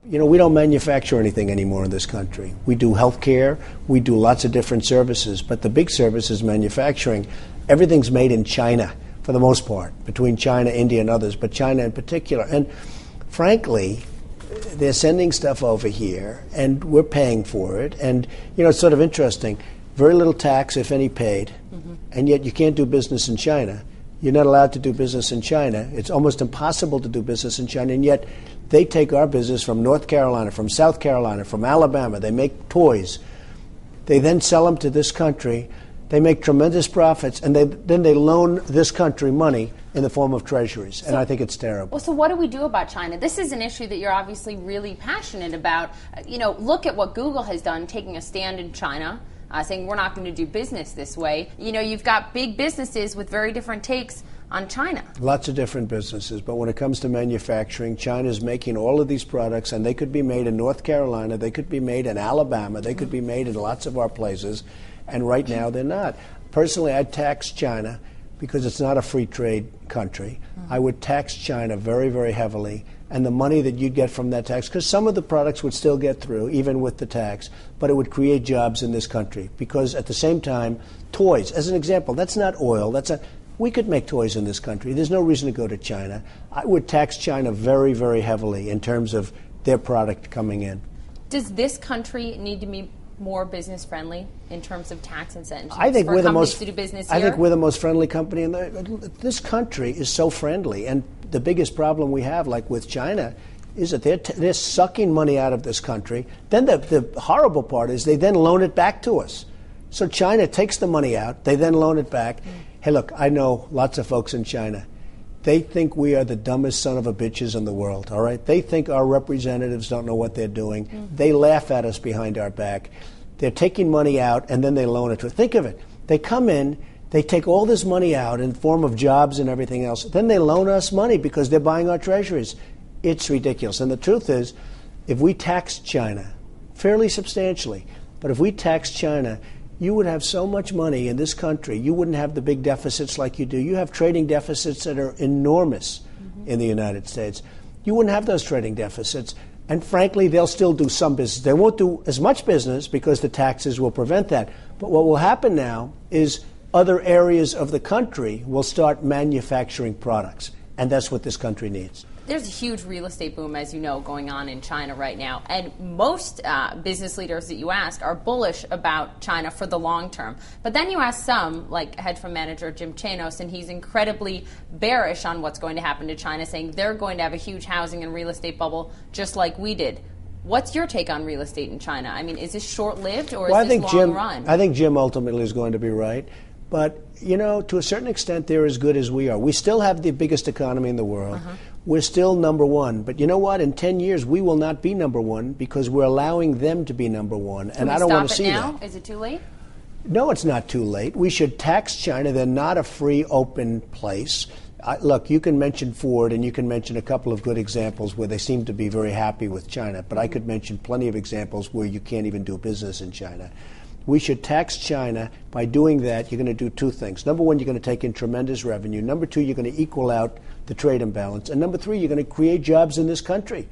You know, we don't manufacture anything anymore in this country. We do healthcare, we do lots of different services, but the big service is manufacturing. Everything's made in China, for the most part, between China, India, and others, but China in particular. And frankly, they're sending stuff over here, and we're paying for it. And, you know, it's sort of interesting. Very little tax, if any, paid, and yet you can't do business in China. You're not allowed to do business in China. It's almost impossible to do business in China, and yet they take our business from North Carolina, from South Carolina, from Alabama. They make toys. They then sell them to this country. They make tremendous profits, and then they loan this country money in the form of treasuries, and I think it's terrible. Well, so what do we do about China? This is an issue that you're obviously really passionate about. You know, look at what Google has done, taking a stand in China, saying we're not going to do business this way. You know, you've got big businesses with very different takes on China. Lots of different businesses, but when it comes to manufacturing, China's making all of these products, and they could be made in North Carolina, they could be made in Alabama, they could be made in lots of our places, and right now they're not. Personally, I'd tax China because it's not a free trade country. I would tax China very, very heavily, and the money that you'd get from that tax, because some of the products would still get through, even with the tax, but it would create jobs in this country. Because at the same time, toys, as an example, that's not oil, we could make toys in this country. There's no reason to go to China. I would tax China very, very heavily in terms of their product coming in. Does this country need to be more business friendly in terms of tax incentives I think for we're companies to do business here? I think we're the most friendly company in this country is so friendly, and the biggest problem we have, like with China, is that they're sucking money out of this country. Then the horrible part is they then loan it back to us. So China takes the money out, they then loan it back. Hey, look, I know lots of folks in China. They think we are the dumbest son of a bitches in the world, all right? They think our representatives don't know what they're doing. They laugh at us behind our back. They're taking money out, and then they loan it to us. Think of it. They come in, they take all this money out in the form of jobs and everything else. Then they loan us money because they're buying our treasuries. It's ridiculous. And the truth is, if we tax China fairly substantially, but if we tax China, you would have so much money in this country. You wouldn't have the big deficits like you do. You have trading deficits that are enormous in the United States. You wouldn't have those trading deficits. And frankly, they'll still do some business. They won't do as much business because the taxes will prevent that. But what will happen now is other areas of the country will start manufacturing products. And that's what this country needs. There's a huge real estate boom, as you know, going on in China right now. And most business leaders that you ask are bullish about China for the long term. But then you ask some, like hedge fund manager Jim Chanos, and he's incredibly bearish on what's going to happen to China, saying they're going to have a huge housing and real estate bubble just like we did. What's your take on real estate in China? I mean, is this short-lived or is this long run? I think Jim ultimately is going to be right. But, you know, to a certain extent, they're as good as we are. We still have the biggest economy in the world. We're still number one. But you know what? In 10 years, we will not be number one because we're allowing them to be number one. And I don't want to see that. Is it too late? No, it's not too late. We should tax China. They're not a free, open place. Look, you can mention Ford, and you can mention a couple of good examples where they seem to be very happy with China. But I could mention plenty of examples where you can't even do business in China. We should tax China. By doing that, you're going to do two things. Number one, you're going to take in tremendous revenue. Number two, you're going to equal out the trade imbalance. And number three, you're going to create jobs in this country.